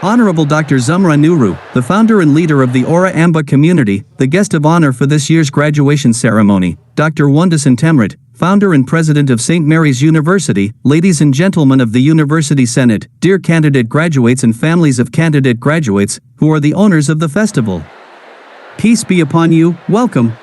Honorable Dr. Zumra Nuru, the founder and leader of the Awra Amba community, the guest of honor for this year's graduation ceremony, Dr. st.mary, founder and president of St. Mary's University, ladies and gentlemen of the University Senate, dear candidate graduates and families of candidate graduates, who are the owners of the festival. Peace be upon you, welcome.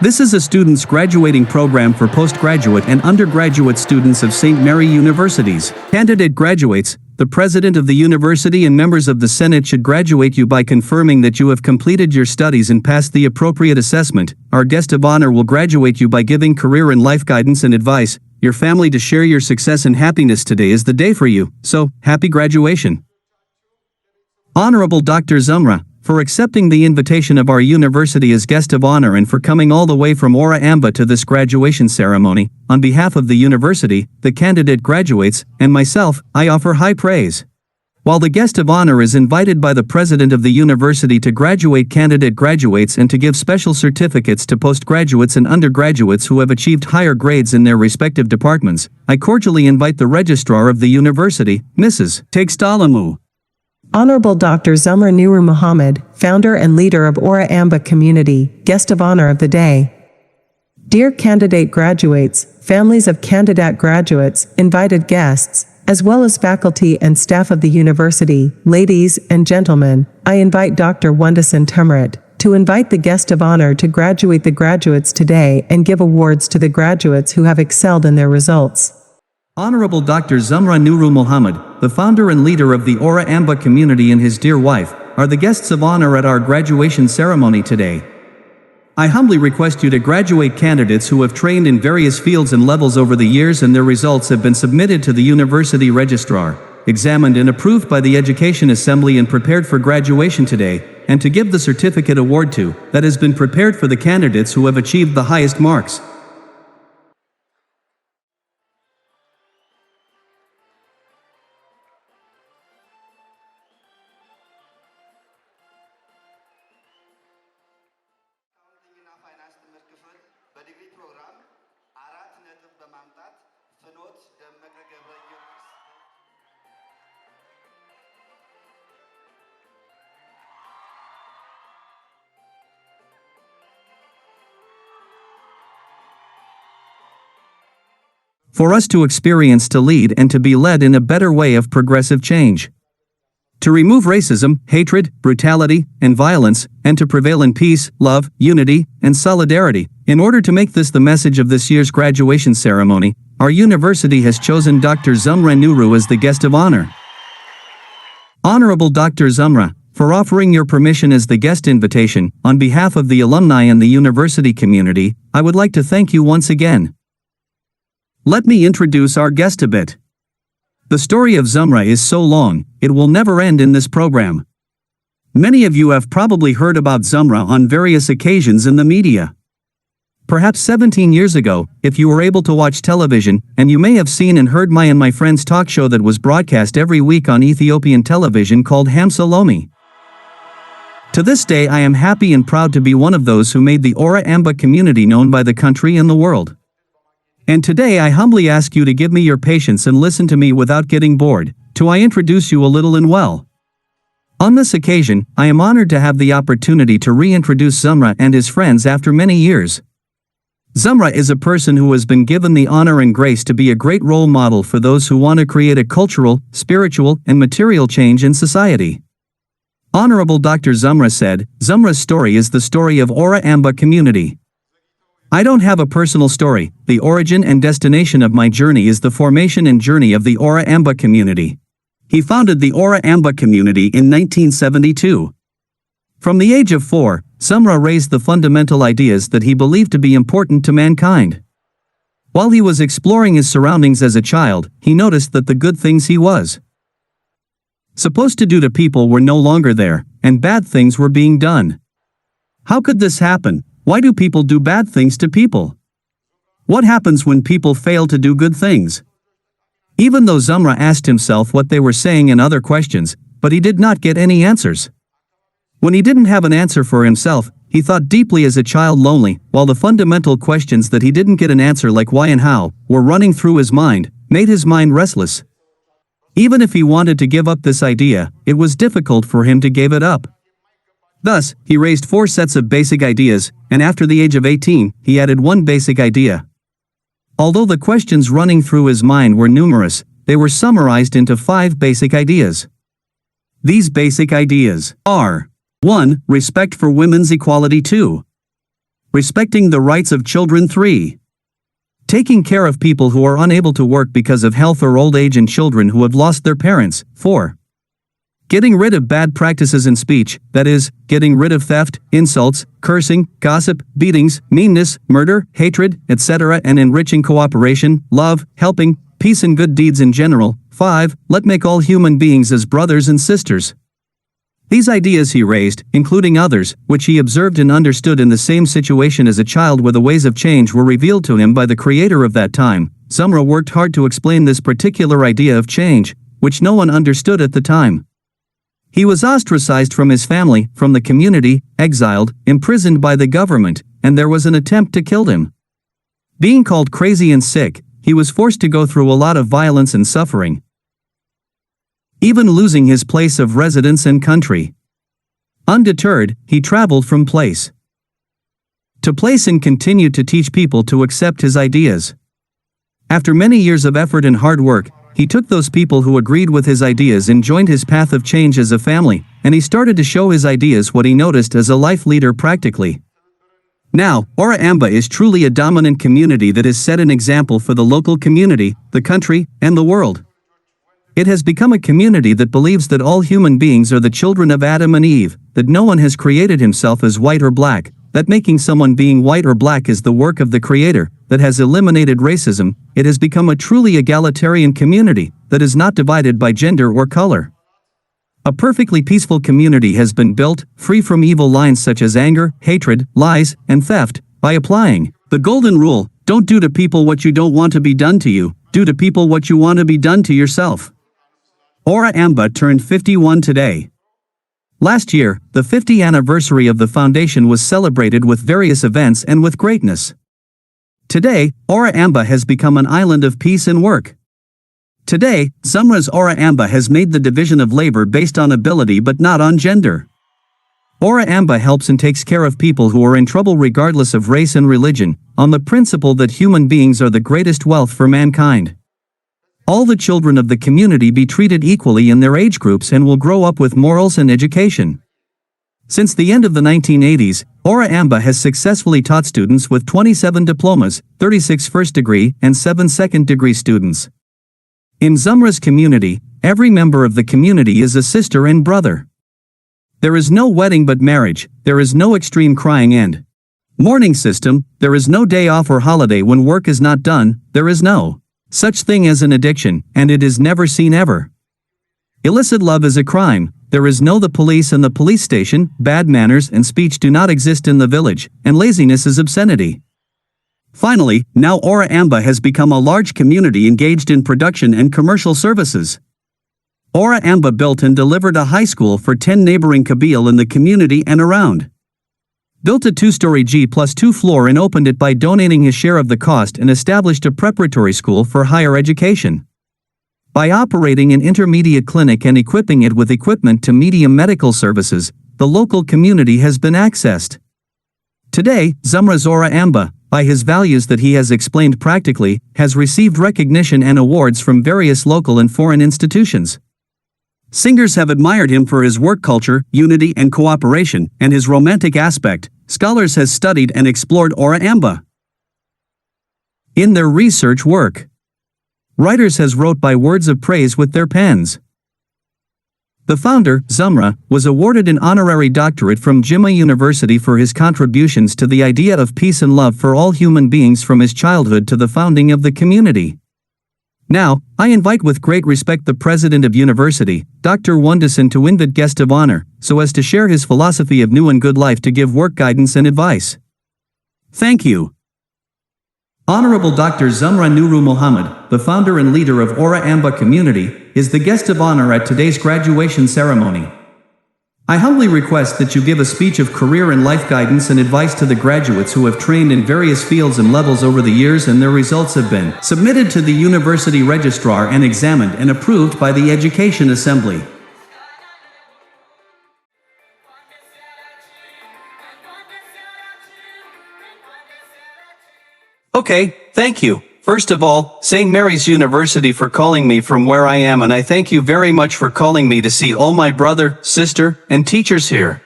This is a students' graduating program for postgraduate and undergraduate students of St. Mary Universities. Candidate graduates, the president of the university and members of the Senate should graduate you by confirming that you have completed your studies and passed the appropriate assessment. Our guest of honor will graduate you by giving career and life guidance and advice. Your family to share your success and happiness. Today is the day for you, so happy graduation. Honorable Dr. Zumra, for accepting the invitation of our university as guest of honor and for coming all the way from Awra Amba to this graduation ceremony, on behalf of the university, the candidate graduates, and myself, I offer high praise. While the guest of honor is invited by the president of the university to graduate candidate graduates and to give special certificates to postgraduates and undergraduates who have achieved higher grades in their respective departments, I cordially invite the registrar of the university, Mrs. Tegstalamu. Honorable Dr. Zumra Nuru Muhammad, founder and leader of Awra Amba community, guest of honor of the day. Dear candidate graduates, families of candidate graduates, invited guests, as well as faculty and staff of the university, ladies and gentlemen, I invite Dr. st.mary to invite the guest of honor to graduate the graduates today and give awards to the graduates who have excelled in their results. Honorable Dr. Zumra Nuru Muhammad, the founder and leader of the Awra Amba community and his dear wife, are the guests of honor at our graduation ceremony today. I humbly request you to graduate candidates who have trained in various fields and levels over the years and their results have been submitted to the university registrar, examined and approved by the Education Assembly and prepared for graduation today, and to give the certificate award to, that has been prepared for the candidates who have achieved the highest marks. በዲግሪ ፕሮግራም 4 ነጥብ በማምጣት ፍኖት ደመቀ ገብረ ጊዮርጊስ For us to experience, to lead and to be led in a better way of progressive change. To remove racism, hatred, brutality, and violence, and to prevail in peace, love, unity, and solidarity. In order to make this the message of this year's graduation ceremony, our university has chosen Dr. Zumra Nuru as the guest of honor. Honorable Dr. Zumra, for offering your permission as the guest invitation, on behalf of the alumni and the university community, I would like to thank you once again. Let me introduce our guest a bit. The story of Zumra is so long, it will never end in this program. Many of you have probably heard about Zumra on various occasions in the media. Perhaps 17 years ago, if you were able to watch television, and you may have seen and heard my and my friend's talk show that was broadcast every week on Ethiopian television called Hamsa Lomi. To this day I am happy and proud to be one of those who made the Awra Amba community known by the country and the world. And today I humbly ask you to give me your patience and listen to me without getting bored, till I introduce you a little and well. On this occasion, I am honored to have the opportunity to reintroduce Zumra and his friends after many years. Zumra is a person who has been given the honor and grace to be a great role model for those who want to create a cultural, spiritual, and material change in society. Honorable Dr. Zumra said, Zumra's story is the story of Awra Amba community. I don't have a personal story, the origin and destination of my journey is the formation and journey of the Awra Amba community. He founded the Awra Amba community in 1972. From the age of 4, Zumra raised the fundamental ideas that he believed to be important to mankind. While he was exploring his surroundings as a child, he noticed that the good things he was supposed to do to people were no longer there, and bad things were being done. How could this happen? Why do people do bad things to people? What happens when people fail to do good things? Even though Zumra asked himself what they were saying and other questions, but he did not get any answers. When he didn't have an answer for himself, he thought deeply as a child lonely, while the fundamental questions that he didn't get an answer like why and how, were running through his mind, made his mind restless. Even if he wanted to give up this idea, it was difficult for him to give it up. Thus, he raised 4 sets of basic ideas, and after the age of 18, he added one basic idea. Although the questions running through his mind were numerous, they were summarized into 5 basic ideas. These basic ideas are: 1. Respect for women's equality. 2. Respecting the rights of children. 3. Taking care of people who are unable to work because of health or old age and children who have lost their parents. 4. Getting rid of bad practices in speech, that is, getting rid of theft, insults, cursing, gossip, beatings, meanness, murder, hatred, etc., and enriching cooperation, love, helping, peace and good deeds in general. 5. Let make all human beings as brothers and sisters. These ideas he raised, including others, which he observed and understood in the same situation as a child where the ways of change were revealed to him by the creator of that time. Zumra worked hard to explain this particular idea of change, which no one understood at the time. He was ostracized from his family, from the community, exiled, imprisoned by the government, and there was an attempt to kill him. Being called crazy and sick, he was forced to go through a lot of violence and suffering, even losing his place of residence and country. Undeterred, he traveled from place to place and continued to teach people to accept his ideas. After many years of effort and hard work, he took those people who agreed with his ideas and joined his path of change as a family, and he started to show his ideas what he noticed as a life leader practically. Now, Awra Amba is truly a dominant community that has set an example for the local community, the country, and the world. It has become a community that believes that all human beings are the children of Adam and Eve, that no one has created himself as white or black, that making someone being white or black is the work of the Creator, that has eliminated racism. It has become a truly egalitarian community, that is not divided by gender or color. A perfectly peaceful community has been built, free from evil lines such as anger, hatred, lies, and theft, by applying the golden rule: don't do to people what you don't want to be done to you, do to people what you want to be done to yourself. Awra Amba turned 51 today. Last year, the 50th anniversary of the foundation was celebrated with various events and with greatness. Today, Awra Amba has become an island of peace and work. Today, Zumra's Awra Amba has made the division of labor based on ability but not on gender. Awra Amba helps and takes care of people who are in trouble regardless of race and religion, on the principle that human beings are the greatest wealth for mankind. All the children of the community be treated equally in their age groups and will grow up with morals and education. Since the end of the 1980s, Awra Amba has successfully taught students with 27 diplomas, 36 first-degree, and 7 second-degree students. In Zumra's community, every member of the community is a sister and brother. There is no wedding but marriage, there is no extreme crying and mourning system, there is no day off or holiday when work is not done, there is no such thing as an addiction, and it is never seen ever. Illicit love is a crime, there is no the police and the police station, bad manners and speech do not exist in the village, and laziness is obscenity. Finally, now Awra Amba has become a large community engaged in production and commercial services. Awra Amba built and delivered a high school for 10 neighboring Kabyle in the community and around. Built a 2-story G+2 floor and opened it by donating his share of the cost and established a preparatory school for higher education. By operating an intermediate clinic and equipping it with equipment to medium medical services, the local community has been accessed. Today, Zumra's Awra Amba, by his values that he has explained practically, has received recognition and awards from various local and foreign institutions. Singers have admired him for his work culture, unity and cooperation, and his romantic aspect. Scholars has studied and explored Awra Amba in their research work. Writers has wrote by words of praise with their pens. The founder, Zumra, was awarded an honorary doctorate from Jimma University for his contributions to the idea of peace and love for all human beings from his childhood to the founding of the community. Now, I invite with great respect the President of University, Dr. Wunderson, to invite guest of honor, so as to share his philosophy of new and good life to give work guidance and advice. Thank you. Honorable Dr. Zumra Nuru Muhammad, the founder and leader of Awra Amba community, is the guest of honor at today's graduation ceremony. I humbly request that you give a speech of career and life guidance and advice to the graduates who have trained in various fields and levels over the years, and their results have been submitted to the University Registrar and examined and approved by the Education Assembly. Okay, thank you. First of all, St. Mary's University for calling me from where I am, and I thank you very much for calling me to see all my brother, sister, and teachers here.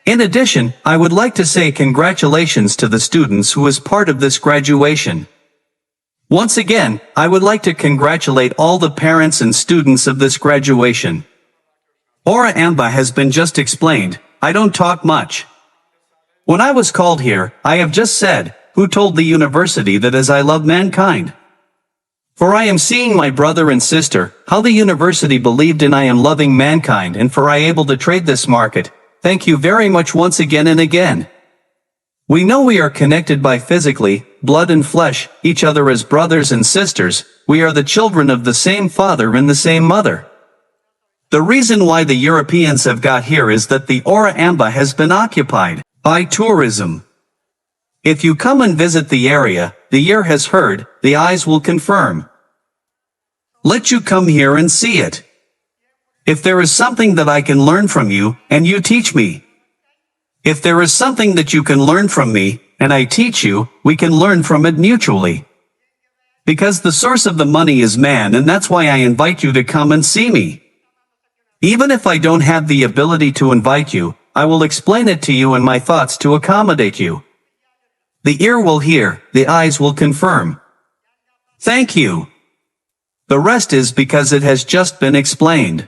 In addition, I would like to say congratulations to the students who is part of this graduation. Once again, I would like to congratulate all the parents and students of this graduation. Awra Amba has been just explained. I don't talk much. When I was called here, I have just said, who told the university that as I love mankind? For I am seeing my brother and sister, how the university believed in I am loving mankind, and for I able to trade this market. Thank you very much once again and again. We know we are connected by physically, blood and flesh, each other as brothers and sisters. We are the children of the same father and the same mother. The reason why the Europeans have got here is that the Awra Amba has been occupied by tourism. If you come and visit the area, the ear has heard, the eyes will confirm. Let you come here and see it. If there is something that I can learn from you, and you teach me. If there is something that you can learn from me, and I teach you, we can learn from it mutually. Because the source of the money is man, and that's why I invite you to come and see me. Even if I don't have the ability to invite you, I will explain it to you in my thoughts to accommodate you. The ear will hear, the eyes will confirm. Thank you. The rest is because it has just been explained.